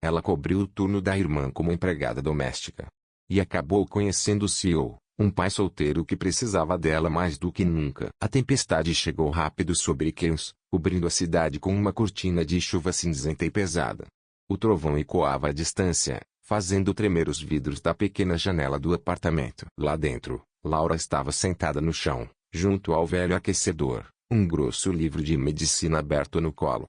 Ela cobriu o turno da irmã como empregada doméstica. E acabou conhecendo o CEO, um pai solteiro que precisava dela mais do que nunca. A tempestade chegou rápido sobre Chaos, cobrindo a cidade com uma cortina de chuva cinzenta e pesada. O trovão ecoava à distância, fazendo tremer os vidros da pequena janela do apartamento. Lá dentro, Laura estava sentada no chão, junto ao velho aquecedor, um grosso livro de medicina aberto no colo.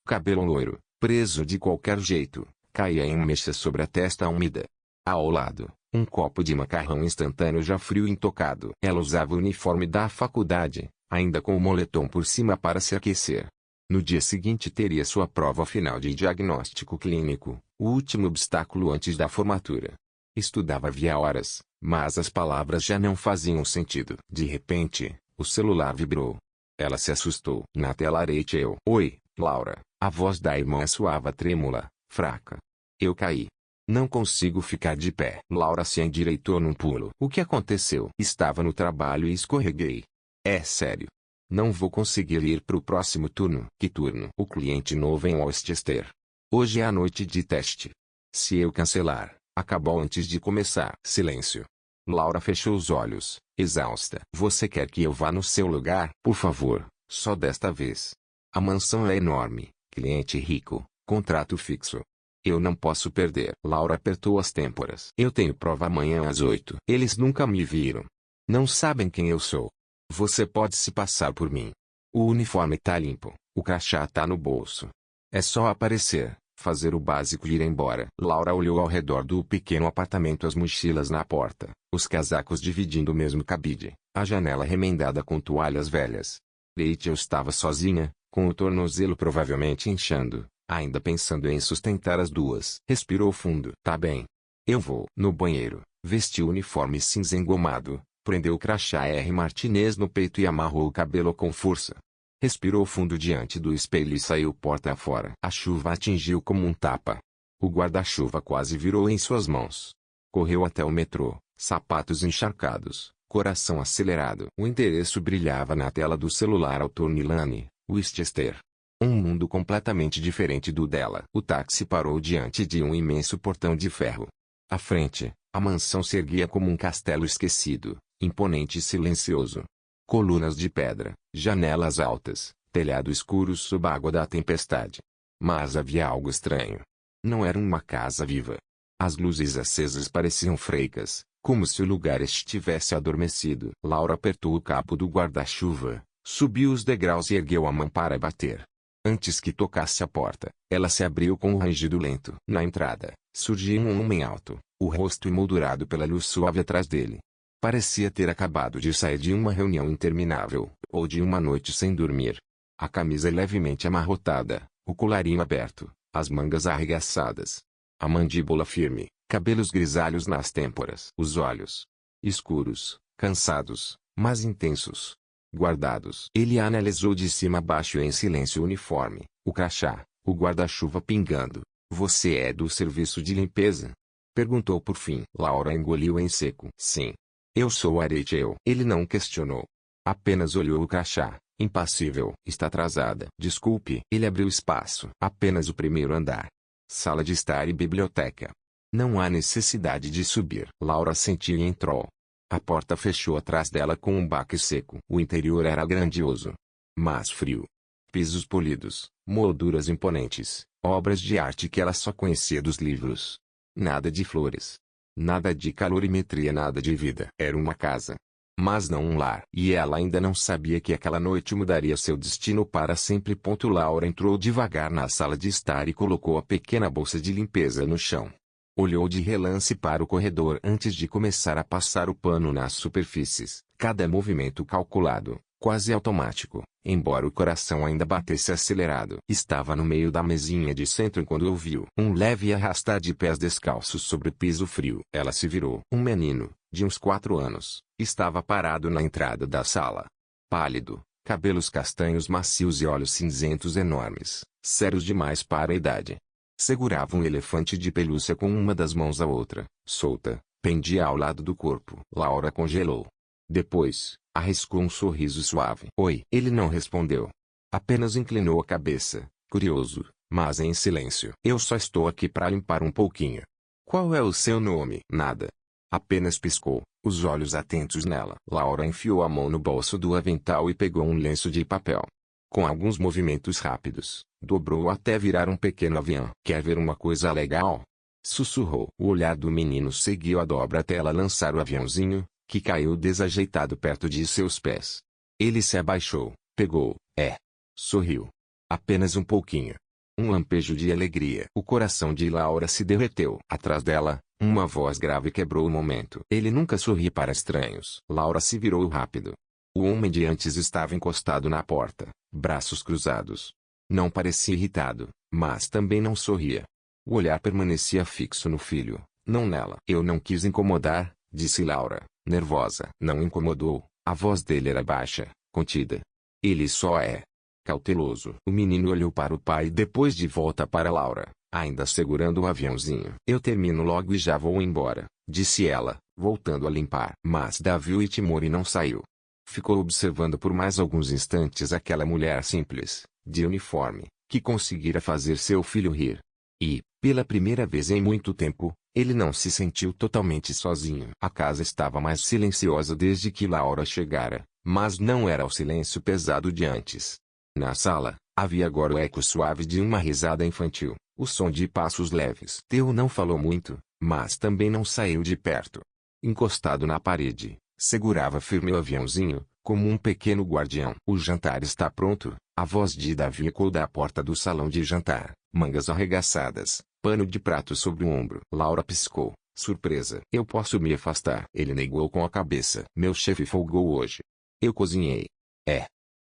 Cabelo loiro, preso de qualquer jeito, caía em mechas sobre a testa úmida. Ao lado, um copo de macarrão instantâneo já frio e intocado. Ela usava o uniforme da faculdade, ainda com o moletom por cima para se aquecer. No dia seguinte teria sua prova final de diagnóstico clínico, o último obstáculo antes da formatura. Estudava havia horas, mas as palavras já não faziam sentido. De repente, o celular vibrou. Ela se assustou. Na tela Rachel. Oi, Laura. A voz da irmã soava trêmula, fraca. Eu caí. Não consigo ficar de pé. Laura se endireitou num pulo. O que aconteceu? Estava no trabalho e escorreguei. É sério. Não vou conseguir ir para o próximo turno. Que turno? O cliente novo em Westchester. Hoje é a noite de teste. Se eu cancelar, acabou antes de começar. Silêncio. Laura fechou os olhos, exausta. Você quer que eu vá no seu lugar? Por favor, só desta vez. A mansão é enorme, cliente rico, contrato fixo. Eu não posso perder. Laura apertou as têmporas. Eu tenho prova amanhã às 8. Eles nunca me viram. Não sabem quem eu sou. Você pode se passar por mim. O uniforme tá limpo, o crachá tá no bolso. É só aparecer, fazer o básico e ir embora. Laura olhou ao redor do pequeno apartamento, as mochilas na porta, os casacos dividindo o mesmo cabide, a janela remendada com toalhas velhas. Rachel estava sozinha, com o tornozelo provavelmente inchando, ainda pensando em sustentar as duas. Respirou fundo. Tá bem. Eu vou. No banheiro, vestiu o uniforme cinza engomado, prendeu o crachá R. Martinez no peito e amarrou o cabelo com força. Respirou fundo diante do espelho e saiu porta afora. A chuva atingiu como um tapa. O guarda-chuva quase virou em suas mãos. Correu até o metrô, sapatos encharcados, coração acelerado. O endereço brilhava na tela do celular. Autornilane, Westchester. Um mundo completamente diferente do dela. O táxi parou diante de um imenso portão de ferro. À frente, a mansão se erguia como um castelo esquecido, imponente e silencioso. Colunas de pedra, janelas altas, telhado escuro sob a água da tempestade. Mas havia algo estranho. Não era uma casa viva. As luzes acesas pareciam frescas, como se o lugar estivesse adormecido. Laura apertou o cabo do guarda-chuva, subiu os degraus e ergueu a mão para bater. Antes que tocasse a porta, ela se abriu com um rangido lento. Na entrada, surgiu um homem alto, o rosto emoldurado pela luz suave atrás dele. Parecia ter acabado de sair de uma reunião interminável, ou de uma noite sem dormir. A camisa levemente amarrotada, o colarinho aberto, as mangas arregaçadas. A mandíbula firme, cabelos grisalhos nas têmporas. Os olhos, escuros, cansados, mas intensos. Guardados. Ele analisou de cima a baixo em silêncio o uniforme, o crachá, o guarda-chuva pingando. Você é do serviço de limpeza? Perguntou por fim. Laura engoliu em seco. Sim. Eu sou a Rachel. Ele não questionou. Apenas olhou o crachá, impassível. Está atrasada. Desculpe. Ele abriu espaço. Apenas o primeiro andar. Sala de estar e biblioteca. Não há necessidade de subir. Laura sentiu e entrou. A porta fechou atrás dela com um baque seco. O interior era grandioso, mas frio. Pisos polidos, molduras imponentes, obras de arte que ela só conhecia dos livros. Nada de flores. Nada de calorimetria, nada de vida. Era uma casa, mas não um lar. E ela ainda não sabia que aquela noite mudaria seu destino para sempre. Laura entrou devagar na sala de estar e colocou a pequena bolsa de limpeza no chão. Olhou de relance para o corredor antes de começar a passar o pano nas superfícies. Cada movimento calculado, quase automático, embora o coração ainda batesse acelerado. Estava no meio da mesinha de centro quando ouviu um leve arrastar de pés descalços sobre o piso frio. Ela se virou. Um menino, de uns 4 anos, estava parado na entrada da sala. Pálido, cabelos castanhos macios e olhos cinzentos enormes, sérios demais para a idade. Segurava um elefante de pelúcia com uma das mãos, a outra, solta, pendia ao lado do corpo. Laura congelou. Depois, arriscou um sorriso suave. Oi. Ele não respondeu. Apenas inclinou a cabeça, curioso, mas em silêncio. Eu só estou aqui para limpar um pouquinho. Qual é o seu nome? Nada. Apenas piscou, os olhos atentos nela. Laura enfiou a mão no bolso do avental e pegou um lenço de papel. Com alguns movimentos rápidos, dobrou até virar um pequeno avião. Quer ver uma coisa legal? Sussurrou. O olhar do menino seguiu a dobra até ela lançar o aviãozinho, que caiu desajeitado perto de seus pés. Ele se abaixou, pegou, sorriu. Apenas um pouquinho. Um lampejo de alegria. O coração de Laura se derreteu. Atrás dela, uma voz grave quebrou o momento. Ele nunca sorri para estranhos. Laura se virou rápido. O homem de antes estava encostado na porta, braços cruzados. Não parecia irritado, mas também não sorria. O olhar permanecia fixo no filho, não nela. Eu não quis incomodar, disse Laura, nervosa. Não incomodou, a voz dele era baixa, contida. Ele só é cauteloso. O menino olhou para o pai e depois de volta para Laura, ainda segurando o aviãozinho. Eu termino logo e já vou embora, disse ela, voltando a limpar. Mas Davi Itimori não saiu. Ficou observando por mais alguns instantes aquela mulher simples, de uniforme, que conseguira fazer seu filho rir. E, pela primeira vez em muito tempo, ele não se sentiu totalmente sozinho. A casa estava mais silenciosa desde que Laura chegara, mas não era o silêncio pesado de antes. Na sala, havia agora o eco suave de uma risada infantil, o som de passos leves. Theo não falou muito, mas também não saiu de perto. Encostado na parede, segurava firme o aviãozinho, como um pequeno guardião. O jantar está pronto, a voz de Davi ecoou da porta do salão de jantar, mangas arregaçadas, pano de prato sobre o ombro. Laura piscou, surpresa. Eu posso me afastar. Ele negou com a cabeça. Meu chefe folgou hoje. Eu cozinhei.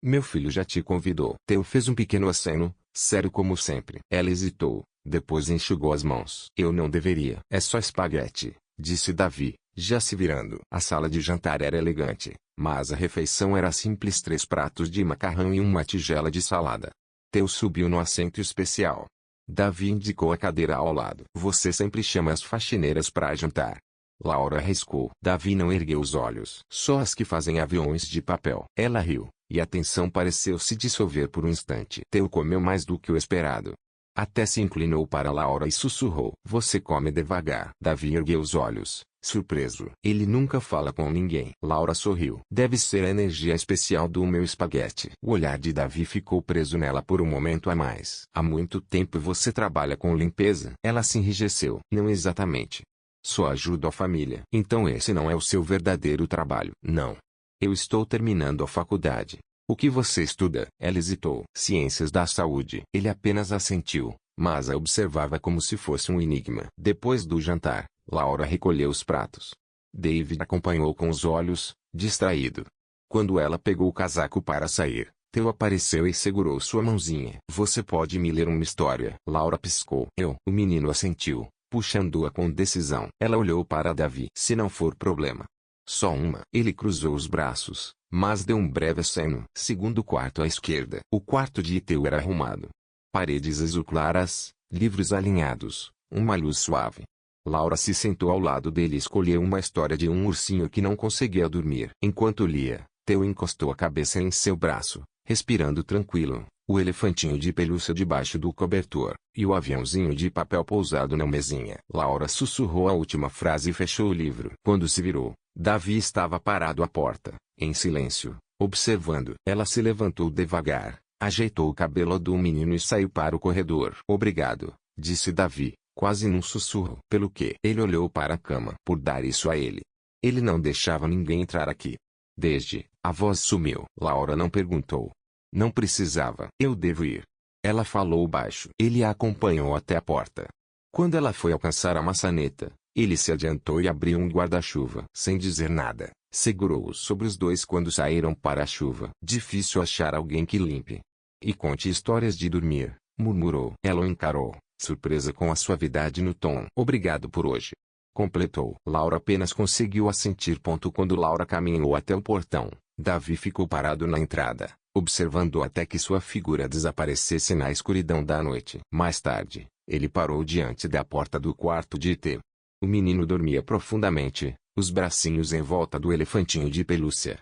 Meu filho já te convidou. Theo fez um pequeno aceno, sério como sempre. Ela hesitou, depois enxugou as mãos. Eu não deveria. É só espaguete, disse Davi, já se virando. A sala de jantar era elegante, mas a refeição era simples: 3 pratos de macarrão e uma tigela de salada. Theo subiu no assento especial. Davi indicou a cadeira ao lado. Você sempre chama as faxineiras para jantar. Laura arriscou. Davi não ergueu os olhos. Só as que fazem aviões de papel. Ela riu, e a tensão pareceu se dissolver por um instante. Theo comeu mais do que o esperado. Até se inclinou para Laura e sussurrou. Você come devagar. Davi ergueu os olhos, surpreso. Ele nunca fala com ninguém. Laura sorriu. Deve ser a energia especial do meu espaguete. O olhar de Davi ficou preso nela por um momento a mais. Há muito tempo você trabalha com limpeza? Ela se enrijeceu. Não exatamente. Só ajudo a família. Então esse não é o seu verdadeiro trabalho. Não. Eu estou terminando a faculdade. O que você estuda? Ela hesitou. Ciências da saúde. Ele apenas assentiu, mas a observava como se fosse um enigma. Depois do jantar, Laura recolheu os pratos. David acompanhou com os olhos, distraído. Quando ela pegou o casaco para sair, Theo apareceu e segurou sua mãozinha. Você pode me ler uma história? Laura piscou. O menino assentiu, puxando-a com decisão. Ela olhou para Davi. Se não for problema. Só uma. Ele cruzou os braços, mas deu um breve aceno. Segundo quarto à esquerda. O quarto de Theo era arrumado. Paredes azul claras, livros alinhados, uma luz suave. Laura se sentou ao lado dele e escolheu uma história de um ursinho que não conseguia dormir. Enquanto lia, Theo encostou a cabeça em seu braço, respirando tranquilo. O elefantinho de pelúcia debaixo do cobertor, e o aviãozinho de papel pousado na mesinha. Laura sussurrou a última frase e fechou o livro. Quando se virou, Davi estava parado à porta, em silêncio, observando. Ela se levantou devagar, ajeitou o cabelo do menino e saiu para o corredor. Obrigado, disse Davi, quase num sussurro. Pelo que? Ele olhou para a cama. Por dar isso a ele. Ele não deixava ninguém entrar aqui. Desde, a voz sumiu. Laura não perguntou. Não precisava. Eu devo ir. Ela falou baixo. Ele a acompanhou até a porta. Quando ela foi alcançar a maçaneta, ele se adiantou e abriu um guarda-chuva. Sem dizer nada, segurou-os sobre os dois quando saíram para a chuva. Difícil achar alguém que limpe e conte histórias de dormir, murmurou. Ela o encarou, surpresa com a suavidade no tom. Obrigado por hoje. Completou. Laura apenas conseguiu assentir. Quando Laura caminhou até o portão, Davi ficou parado na entrada, observando até que sua figura desaparecesse na escuridão da noite. Mais tarde, ele parou diante da porta do quarto de Theo. O menino dormia profundamente, os bracinhos em volta do elefantinho de pelúcia.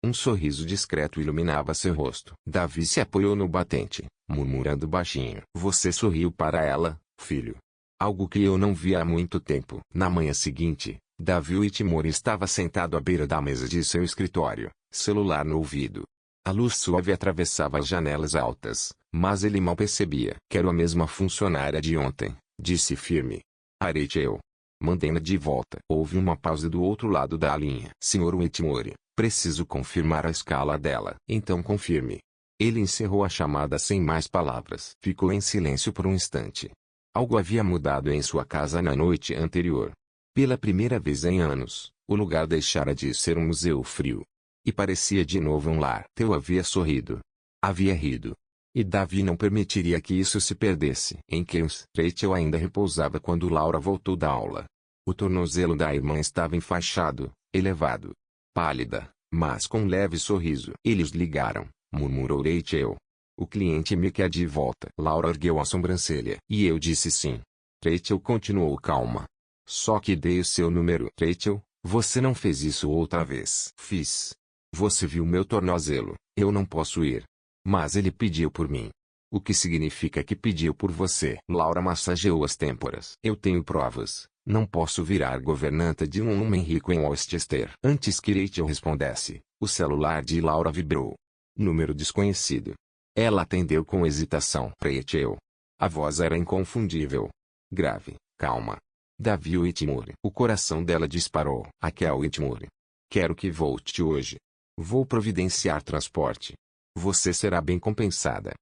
Um sorriso discreto iluminava seu rosto. Davi se apoiou no batente, murmurando baixinho. Você sorriu para ela, filho. Algo que eu não via há muito tempo. Na manhã seguinte, Davi Whitmore estava sentado à beira da mesa de seu escritório, celular no ouvido. A luz suave atravessava as janelas altas, mas ele mal percebia. Quero a mesma funcionária de ontem, disse firme. A Rachel. Mandei-na de volta. Houve uma pausa do outro lado da linha. Sr. Whitmore, preciso confirmar a escala dela. Então confirme. Ele encerrou a chamada sem mais palavras. Ficou em silêncio por um instante. Algo havia mudado em sua casa na noite anterior. Pela primeira vez em anos, o lugar deixara de ser um museu frio. E parecia de novo um lar. Theo havia sorrido. Havia rido. E Davi não permitiria que isso se perdesse. Em Kells, Rachel ainda repousava quando Laura voltou da aula. O tornozelo da irmã estava enfaixado, elevado. Pálida, mas com um leve sorriso. Eles ligaram, murmurou Rachel. O cliente me quer de volta. Laura ergueu a sobrancelha. E eu disse sim. Rachel continuou calma. Só que dei o seu número. Rachel, você não fez isso outra vez. Fiz. Você viu meu tornozelo, eu não posso ir. Mas ele pediu por mim. O que significa que pediu por você? Laura massageou as têmporas. Eu tenho provas. Não posso virar governanta de um homem rico em Westchester. Antes que Rachel respondesse, o celular de Laura vibrou. Número desconhecido. Ela atendeu com hesitação. Rachel. A voz era inconfundível. Grave, calma. Davi Whitmore. O coração dela disparou. Raquel Whitmore. Quero que volte hoje. Vou providenciar transporte. Você será bem compensada.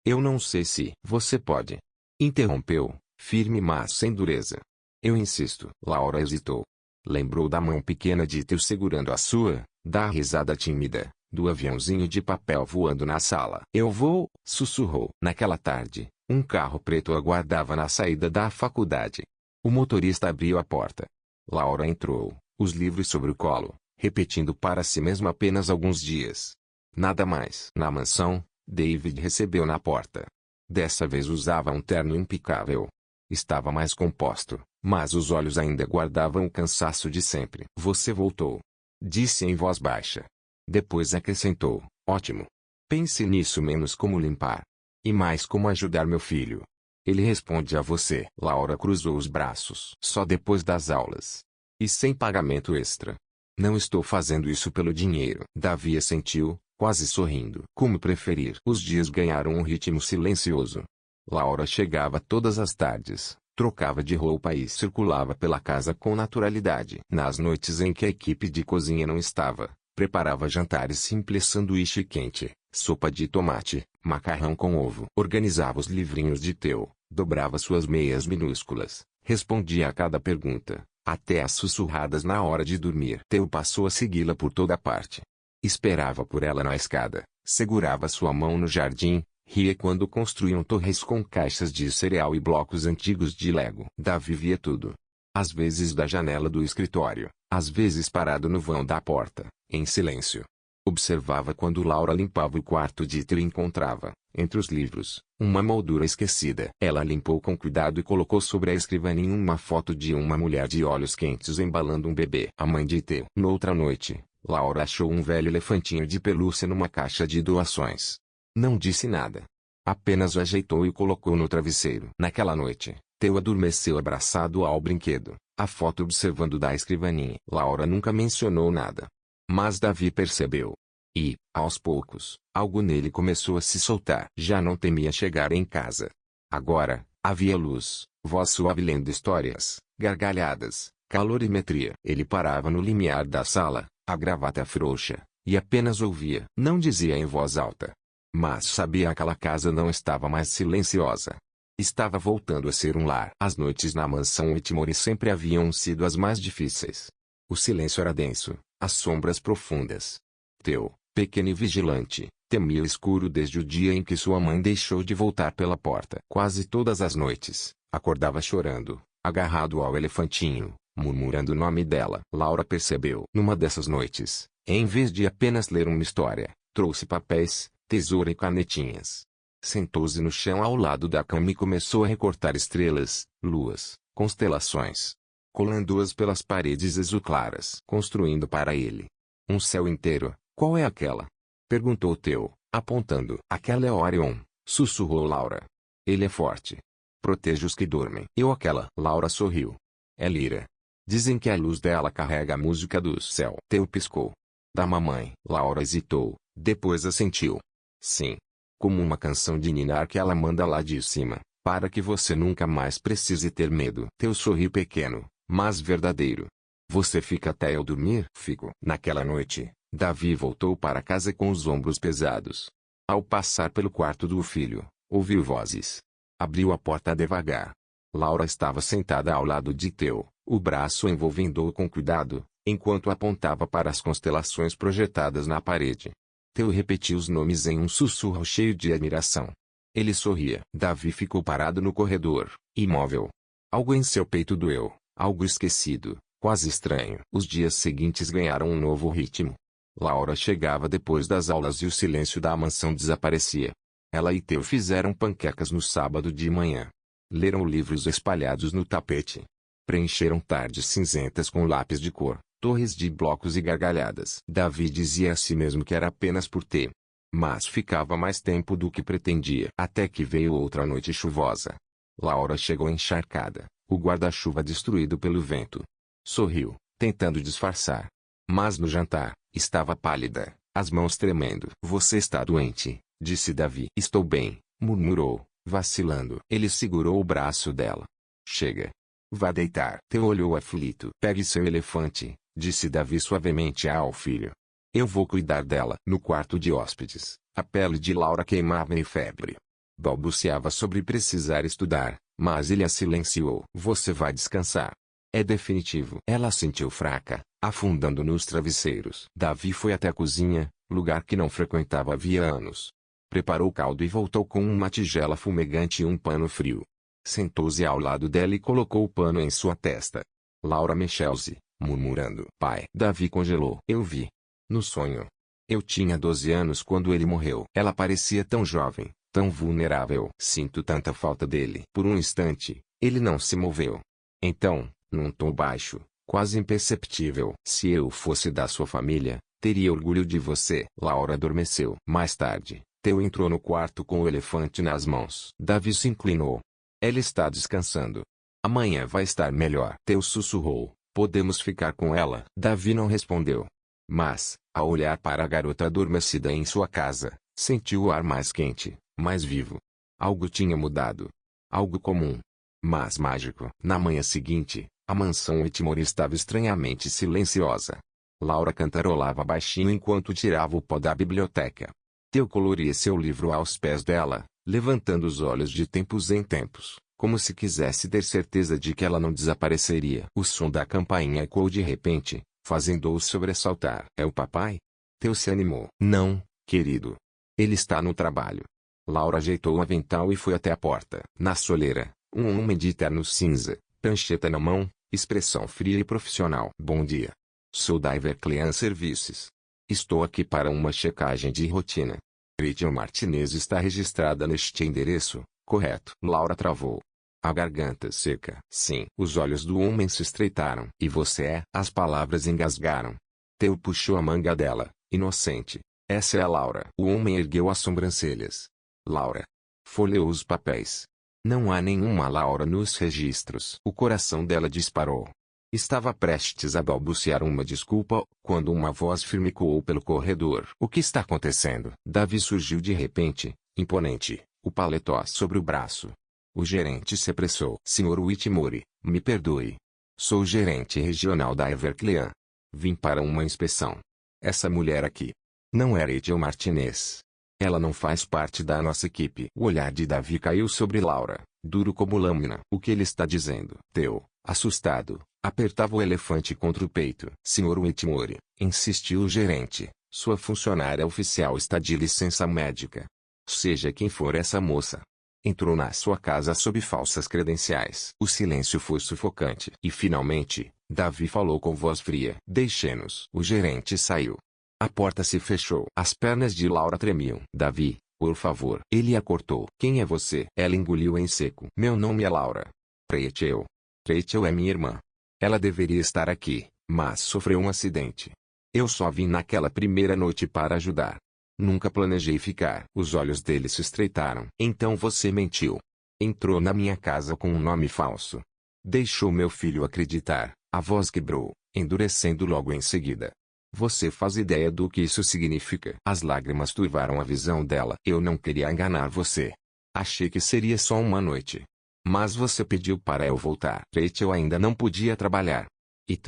Eu não sei se você pode. Interrompeu, firme mas sem dureza. Eu insisto. Laura hesitou. Lembrou da mão pequena de Theo segurando a sua, da risada tímida, do aviãozinho de papel voando na sala. Eu vou, sussurrou. Naquela tarde, um carro preto aguardava na saída da faculdade. O motorista abriu a porta. Laura entrou, os livros sobre o colo, repetindo para si mesma apenas alguns dias. Nada mais. Na mansão, David recebeu na porta. Dessa vez usava um terno impecável. Estava mais composto, mas os olhos ainda guardavam o cansaço de sempre. Você voltou. Disse em voz baixa. Depois acrescentou, ótimo. Pense nisso menos como limpar. E mais como ajudar meu filho. Ele responde a você. Laura cruzou os braços. Só depois das aulas. E sem pagamento extra. Não estou fazendo isso pelo dinheiro. Davi assentiu, quase sorrindo. Como preferir. Os dias ganharam um ritmo silencioso. Laura chegava todas as tardes, trocava de roupa e circulava pela casa com naturalidade. Nas noites em que a equipe de cozinha não estava, preparava jantares simples, sanduíche quente, sopa de tomate, macarrão com ovo. Organizava os livrinhos de Theo, dobrava suas meias minúsculas, respondia a cada pergunta, até as sussurradas na hora de dormir. Theo passou a segui-la por toda parte. Esperava por ela na escada, segurava sua mão no jardim, ria quando construíam torres com caixas de cereal e blocos antigos de Lego. Davi via tudo. Às vezes da janela do escritório, às vezes parado no vão da porta, em silêncio. Observava quando Laura limpava o quarto de Theo e encontrava, entre os livros, uma moldura esquecida. Ela limpou com cuidado e colocou sobre a escrivaninha uma foto de uma mulher de olhos quentes embalando um bebê. A mãe de Theo. Noutra noite, Laura achou um velho elefantinho de pelúcia numa caixa de doações. Não disse nada. Apenas o ajeitou e colocou no travesseiro. Naquela noite, Theo adormeceu abraçado ao brinquedo, a foto observando da escrivaninha. Laura nunca mencionou nada. Mas Davi percebeu. E, aos poucos, algo nele começou a se soltar. Já não temia chegar em casa. Agora, havia luz, voz suave lendo histórias, gargalhadas, calorimetria. Ele parava no limiar da sala, a gravata frouxa, e apenas ouvia. Não dizia em voz alta. Mas sabia que aquela casa não estava mais silenciosa. Estava voltando a ser um lar. As noites na mansão Whitmore sempre haviam sido as mais difíceis. O silêncio era denso, as sombras profundas. Theo, pequeno e vigilante, temia o escuro desde o dia em que sua mãe deixou de voltar pela porta. Quase todas as noites, acordava chorando, agarrado ao elefantinho, murmurando o nome dela. Laura percebeu. Numa dessas noites, em vez de apenas ler uma história, trouxe papéis, tesoura e canetinhas. Sentou-se no chão ao lado da cama e começou a recortar estrelas, luas, constelações. Colando-as pelas paredes azul claras. Construindo para ele um céu inteiro, Qual é aquela? Perguntou Theo, apontando. Aquela é Orion, sussurrou Laura. Ele é forte. Protege os que dormem. Eu aquela. Laura sorriu. É Lyra. Dizem que a luz dela carrega a música do céu. Theo piscou. Da mamãe. Laura hesitou, depois assentiu. Sim. Como uma canção de ninar que ela manda lá de cima, para que você nunca mais precise ter medo. Theo sorriu pequeno, mas verdadeiro. Você fica até eu dormir? Fico. Naquela noite, Davi voltou para casa com os ombros pesados. Ao passar pelo quarto do filho, ouviu vozes. Abriu a porta devagar. Laura estava sentada ao lado de Theo, o braço envolvendo-o com cuidado, enquanto apontava para as constelações projetadas na parede. Theo repetiu os nomes em um sussurro cheio de admiração. Ele sorria. Davi ficou parado no corredor, imóvel. Algo em seu peito doeu, algo esquecido, quase estranho. Os dias seguintes ganharam um novo ritmo. Laura chegava depois das aulas e o silêncio da mansão desaparecia. Ela e Theo fizeram panquecas no sábado de manhã. Leram livros espalhados no tapete. Preencheram tardes cinzentas com lápis de cor, torres de blocos e gargalhadas. Davi dizia a si mesmo que era apenas por ter. Mas ficava mais tempo do que pretendia. Até que veio outra noite chuvosa. Laura chegou encharcada, o guarda-chuva destruído pelo vento. Sorriu, tentando disfarçar. Mas no jantar, estava pálida, as mãos tremendo. Você está doente, disse Davi. Estou bem, murmurou, vacilando. Ele segurou o braço dela. Chega. Vá deitar. Theo olhou aflito. Pegue seu elefante, disse Davi suavemente ao filho. Eu vou cuidar dela. No quarto de hóspedes, a pele de Laura queimava em febre. Balbuciava sobre precisar estudar, mas ele a silenciou. Você vai descansar. É definitivo. Ela sentiu fraca, afundando nos travesseiros. Davi foi até a cozinha, lugar que não frequentava havia anos. Preparou o caldo e voltou com uma tigela fumegante e um pano frio. Sentou-se ao lado dela e colocou o pano em sua testa. Laura mexeu-se, murmurando. Pai. Davi congelou. Eu vi. No sonho. Eu tinha 12 anos quando ele morreu. Ela parecia tão jovem, tão vulnerável. Sinto tanta falta dele. Por um instante, ele não se moveu. Então, num tom baixo, quase imperceptível. Se eu fosse da sua família, teria orgulho de você. Laura adormeceu. Mais tarde, Theo entrou no quarto com o elefante nas mãos. Davi se inclinou. Ela está descansando. Amanhã vai estar melhor. Theo sussurrou. Podemos ficar com ela? Davi não respondeu. Mas, ao olhar para a garota adormecida em sua casa, sentiu o ar mais quente, mais vivo. Algo tinha mudado. Algo comum. Mas mágico. Na manhã seguinte, a mansão Whitmore estava estranhamente silenciosa. Laura cantarolava baixinho enquanto tirava o pó da biblioteca. Theo coloria seu livro aos pés dela, levantando os olhos de tempos em tempos, como se quisesse ter certeza de que ela não desapareceria. O som da campainha ecoou de repente, fazendo-o sobressaltar. É o papai? Theo se animou. Não, querido. Ele está no trabalho. Laura ajeitou o avental e foi até a porta. Na soleira, um homem de terno cinza, prancheta na mão, expressão fria e profissional. Bom dia. Sou da Everclean Services. Estou aqui para uma checagem de rotina. Rachel Martinez está registrada neste endereço, correto? Laura travou. A garganta seca. Sim. Os olhos do homem se estreitaram. E você é? As palavras engasgaram. Theo puxou a manga dela, inocente. Essa é a Laura. O homem ergueu as sobrancelhas. Laura. Folheou os papéis. Não há nenhuma Laura nos registros. O coração dela disparou. Estava prestes a balbuciar uma desculpa, quando uma voz firme ecoou pelo corredor. O que está acontecendo? Davi surgiu de repente, imponente, o paletó sobre o braço. O gerente se apressou. Senhor Whitmore, me perdoe. Sou o gerente regional da Everclean. Vim para uma inspeção. Essa mulher aqui. Não é Rachel Martinez. Ela não faz parte da nossa equipe. O olhar de Davi caiu sobre Laura, duro como lâmina. O que ele está dizendo? Theo, assustado, apertava o elefante contra o peito. Senhor Whitmore, insistiu o gerente, sua funcionária oficial está de licença médica. Seja quem for essa moça. Entrou na sua casa sob falsas credenciais. O silêncio foi sufocante. E finalmente, Davi falou com voz fria. Deixe-nos. O gerente saiu. A porta se fechou. As pernas de Laura tremiam. Davi, por favor. Ele a cortou. Quem é você? Ela engoliu em seco. Meu nome é Laura. Rachel. Rachel é minha irmã. Ela deveria estar aqui, mas sofreu um acidente. Eu só vim naquela primeira noite para ajudar. Nunca planejei ficar. Os olhos dele se estreitaram. Então você mentiu. Entrou na minha casa com um nome falso. Deixou meu filho acreditar. A voz quebrou, endurecendo logo em seguida. Você faz ideia do que isso significa? As lágrimas turvaram a visão dela. Eu não queria enganar você. Achei que seria só uma noite. Mas você pediu para eu voltar. Rachel ainda não podia trabalhar. E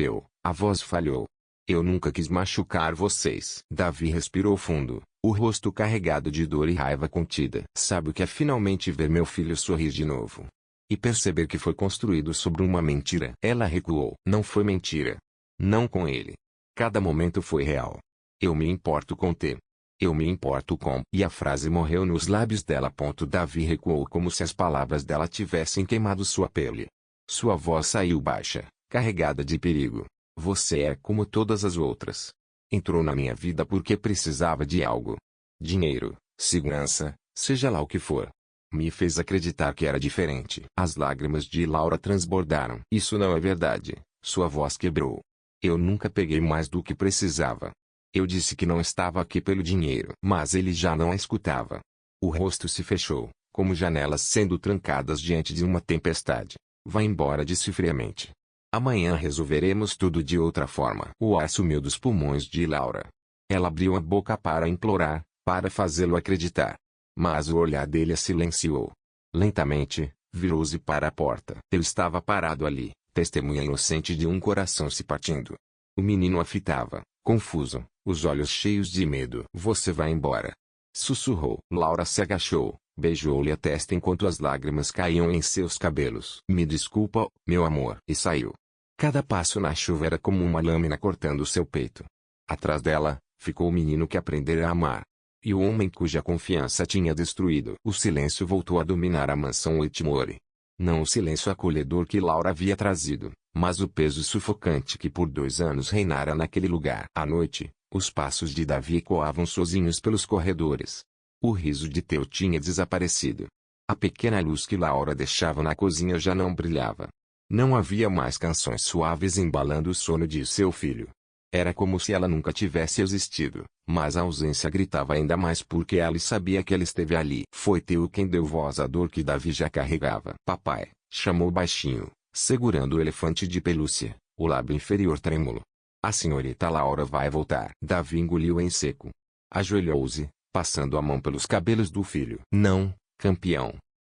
a voz falhou. Eu nunca quis machucar vocês. Davi respirou fundo, o rosto carregado de dor e raiva contida. Sabe o que é finalmente ver meu filho sorrir de novo? E perceber que foi construído sobre uma mentira. Ela recuou. Não foi mentira. Não com ele. Cada momento foi real. Eu me importo com T. Eu me importo com... E a frase morreu nos lábios dela. Davi recuou como se as palavras dela tivessem queimado sua pele. Sua voz saiu baixa, carregada de perigo. Você é como todas as outras. Entrou na minha vida porque precisava de algo. Dinheiro, segurança, seja lá o que for. Me fez acreditar que era diferente. As lágrimas de Laura transbordaram. Isso não é verdade. Sua voz quebrou. Eu nunca peguei mais do que precisava. Eu disse que não estava aqui pelo dinheiro. Mas ele já não a escutava. O rosto se fechou, como janelas sendo trancadas diante de uma tempestade. Vá embora, disse friamente. Amanhã resolveremos tudo de outra forma. O ar sumiu dos pulmões de Laura. Ela abriu a boca para implorar, para fazê-lo acreditar. Mas o olhar dele a silenciou. Lentamente, virou-se para a porta. Eu estava parado ali, testemunha inocente de um coração se partindo. O menino a fitava, confuso, os olhos cheios de medo. Você vai embora. Sussurrou. Laura se agachou, beijou-lhe a testa enquanto as lágrimas caíam em seus cabelos. Me desculpa, meu amor. E saiu. Cada passo na chuva era como uma lâmina cortando seu peito. Atrás dela, ficou o menino que aprendera a amar. E o homem cuja confiança tinha destruído. O silêncio voltou a dominar a mansão Whitmore. Não o silêncio acolhedor que Laura havia trazido, mas o peso sufocante que por 2 anos reinara naquele lugar. À noite, os passos de Davi ecoavam sozinhos pelos corredores. O riso de Theo tinha desaparecido. A pequena luz que Laura deixava na cozinha já não brilhava. Não havia mais canções suaves embalando o sono de seu filho. Era como se ela nunca tivesse existido, mas a ausência gritava ainda mais porque ela sabia que ela esteve ali. Foi Theo quem deu voz à dor que Davi já carregava. Papai, chamou baixinho, segurando o elefante de pelúcia, o lábio inferior trêmulo. A senhorita Laura vai voltar. Davi engoliu em seco. Ajoelhou-se, passando a mão pelos cabelos do filho. Não, campeão.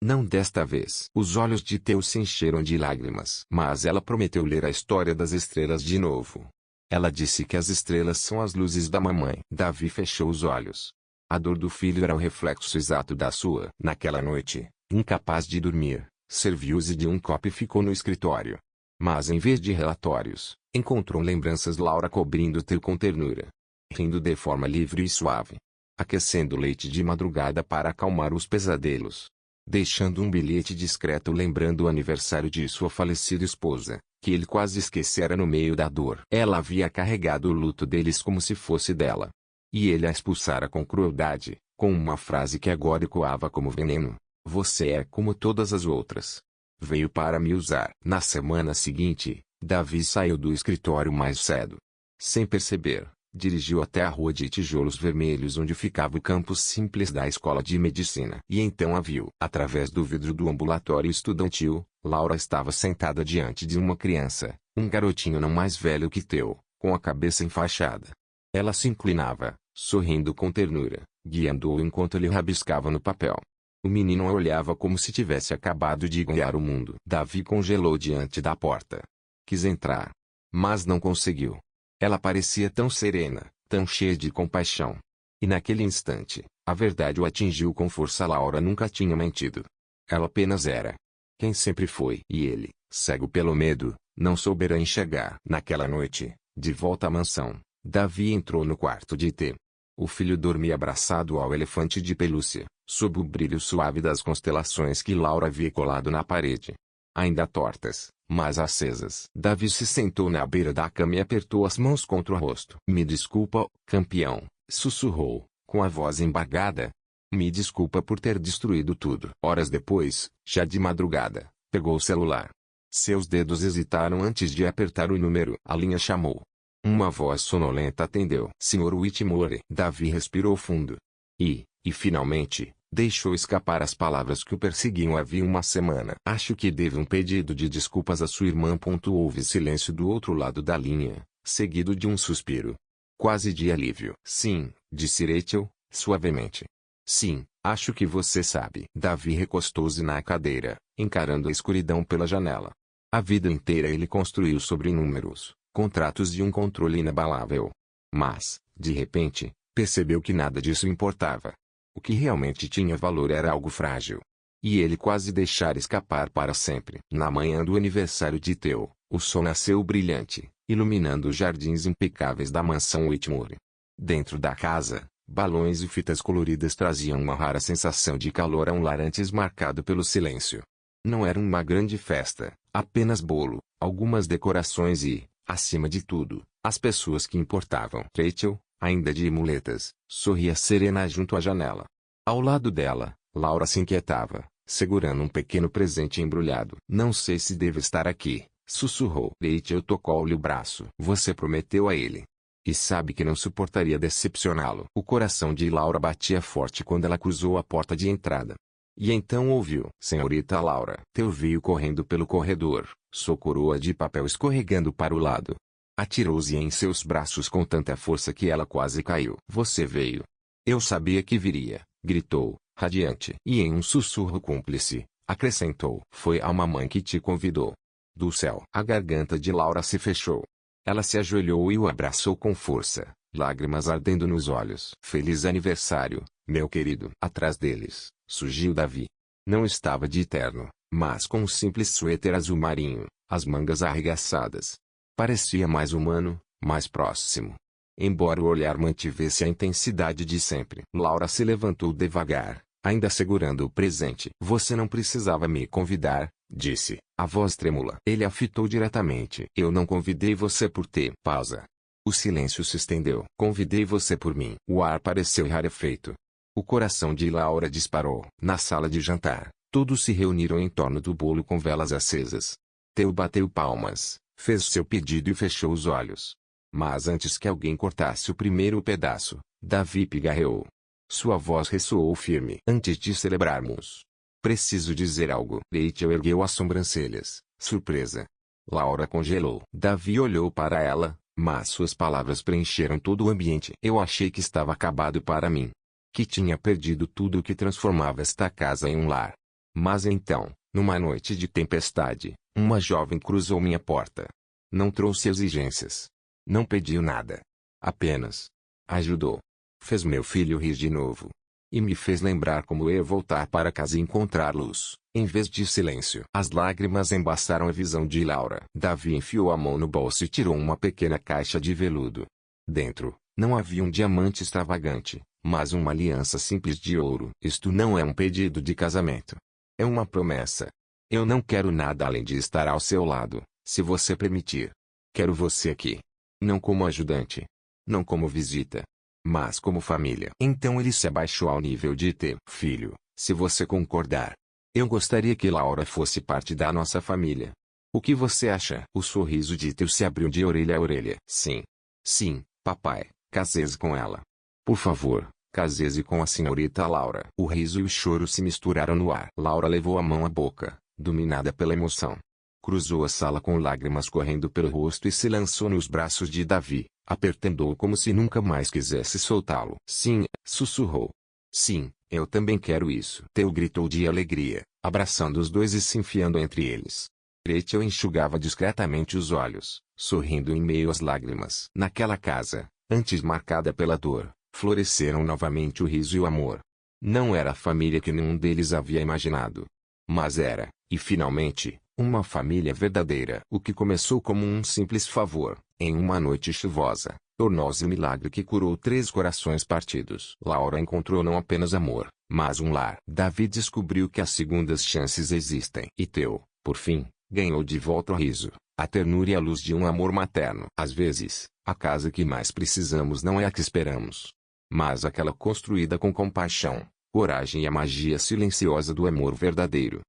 Não desta vez. Os olhos de Theo se encheram de lágrimas. Mas ela prometeu ler a história das estrelas de novo. Ela disse que as estrelas são as luzes da mamãe. Davi fechou os olhos. A dor do filho era o reflexo exato da sua. Naquela noite, incapaz de dormir, serviu-se de um copo e ficou no escritório. Mas em vez de relatórios, encontrou lembranças. Laura cobrindo Theo com ternura. Rindo de forma livre e suave. Aquecendo leite de madrugada para acalmar os pesadelos. Deixando um bilhete discreto lembrando o aniversário de sua falecida esposa, que ele quase esquecera no meio da dor. Ela havia carregado o luto deles como se fosse dela. E ele a expulsara com crueldade, com uma frase que agora ecoava como veneno. Você é como todas as outras. Veio para me usar. Na semana seguinte, Davi saiu do escritório mais cedo. Sem perceber, dirigiu até a rua de tijolos vermelhos onde ficava o campus simples da escola de medicina. E então a viu. Através do vidro do ambulatório estudantil, Laura estava sentada diante de uma criança, um garotinho não mais velho que Theo, com a cabeça enfaixada. Ela se inclinava, sorrindo com ternura, guiando-o enquanto ele rabiscava no papel. O menino a olhava como se tivesse acabado de ganhar o mundo. Davi congelou diante da porta. Quis entrar, mas não conseguiu. Ela parecia tão serena, tão cheia de compaixão. E naquele instante, a verdade o atingiu com força. Laura nunca tinha mentido. Ela apenas era quem sempre foi. E ele, cego pelo medo, não soubera enxergar. Naquela noite, de volta à mansão, Davi entrou no quarto de T. O filho dormia abraçado ao elefante de pelúcia, sob o brilho suave das constelações que Laura havia colado na parede. Ainda tortas, mas acesas. Davi se sentou na beira da cama e apertou as mãos contra o rosto. Me desculpa, campeão, sussurrou, com a voz embargada. Me desculpa por ter destruído tudo. Horas depois, já de madrugada, pegou o celular. Seus dedos hesitaram antes de apertar o número. A linha chamou. Uma voz sonolenta atendeu. Sr. Whitmore. Davi respirou fundo. E finalmente, deixou escapar as palavras que o perseguiam havia uma semana. Acho que devo um pedido de desculpas a sua irmã. Houve silêncio do outro lado da linha, seguido de um suspiro. Quase de alívio. Sim, disse Rachel, suavemente. Sim, acho que você sabe. Davi recostou-se na cadeira, encarando a escuridão pela janela. A vida inteira ele construiu sobre números, contratos de um controle inabalável. Mas, de repente, percebeu que nada disso importava. O que realmente tinha valor era algo frágil. E ele quase deixara escapar para sempre. Na manhã do aniversário de Theo, o sol nasceu brilhante, iluminando os jardins impecáveis da mansão Whitmore. Dentro da casa, balões e fitas coloridas traziam uma rara sensação de calor a um lar antes marcado pelo silêncio. Não era uma grande festa, apenas bolo, algumas decorações e, acima de tudo, as pessoas que importavam. Rachel, ainda de muletas, sorria serena junto à janela. Ao lado dela, Laura se inquietava, segurando um pequeno presente embrulhado. Não sei se devo estar aqui, sussurrou. Rachel tocou-lhe o braço. Você prometeu a ele. E sabe que não suportaria decepcioná-lo. O coração de Laura batia forte quando ela cruzou a porta de entrada. E então ouviu. Senhorita Laura. Theo veio correndo pelo corredor, sua coroa de papel escorregando para o lado. Atirou-se em seus braços com tanta força que ela quase caiu. Você veio. Eu sabia que viria, gritou, radiante. E em um sussurro cúmplice, acrescentou. Foi a mamãe que te convidou. Do céu. A garganta de Laura se fechou. Ela se ajoelhou e o abraçou com força, lágrimas ardendo nos olhos. Feliz aniversário, meu querido. Atrás deles, surgiu Davi. Não estava de terno, mas com um simples suéter azul marinho, as mangas arregaçadas. Parecia mais humano, mais próximo. Embora o olhar mantivesse a intensidade de sempre. Laura se levantou devagar, ainda segurando o presente. Você não precisava me convidar, disse, a voz trêmula. Ele a fitou diretamente. Eu não convidei você por ter. Pausa. O silêncio se estendeu. Convidei você por mim. O ar pareceu rarefeito. O coração de Laura disparou. Na sala de jantar, todos se reuniram em torno do bolo com velas acesas. Theo bateu palmas, fez seu pedido e fechou os olhos. Mas antes que alguém cortasse o primeiro pedaço, Davi pigarreou. Sua voz ressoou firme. Antes de celebrarmos, preciso dizer algo. Rachel ergueu as sobrancelhas, surpresa. Laura congelou. Davi olhou para ela, mas suas palavras preencheram todo o ambiente. Eu achei que estava acabado para mim. Que tinha perdido tudo o que transformava esta casa em um lar. Mas então, numa noite de tempestade, uma jovem cruzou minha porta. Não trouxe exigências. Não pediu nada. Apenas ajudou. Fez meu filho rir de novo. E me fez lembrar como eu ia voltar para casa e encontrar luz, em vez de silêncio. As lágrimas embaçaram a visão de Laura. Davi enfiou a mão no bolso e tirou uma pequena caixa de veludo. Dentro, não havia um diamante extravagante, mas uma aliança simples de ouro. Isto não é um pedido de casamento. É uma promessa. Eu não quero nada além de estar ao seu lado, se você permitir. Quero você aqui. Não como ajudante. Não como visita. Mas como família. Então ele se abaixou ao nível de ter filho, se você concordar. Eu gostaria que Laura fosse parte da nossa família. O que você acha? O sorriso de Theo se abriu de orelha a orelha. Sim. Sim, papai, case-se com ela. Por favor, case-se com a senhorita Laura. O riso e o choro se misturaram no ar. Laura levou a mão à boca, dominada pela emoção. Cruzou a sala com lágrimas correndo pelo rosto e se lançou nos braços de Davi, apertando-o como se nunca mais quisesse soltá-lo. Sim, sussurrou. Sim, eu também quero isso. Theo gritou de alegria, abraçando os dois e se enfiando entre eles. Rachel enxugava discretamente os olhos, sorrindo em meio às lágrimas. Naquela casa, antes marcada pela dor, floresceram novamente o riso e o amor. Não era a família que nenhum deles havia imaginado. Mas era, e finalmente, uma família verdadeira. O que começou como um simples favor, em uma noite chuvosa, tornou-se um milagre que curou 3 corações partidos. Laura encontrou não apenas amor, mas um lar. Davi descobriu que as segundas chances existem. E Theo, por fim, ganhou de volta o riso, a ternura e a luz de um amor materno. Às vezes, a casa que mais precisamos não é a que esperamos, mas aquela construída com compaixão, coragem e a magia silenciosa do amor verdadeiro.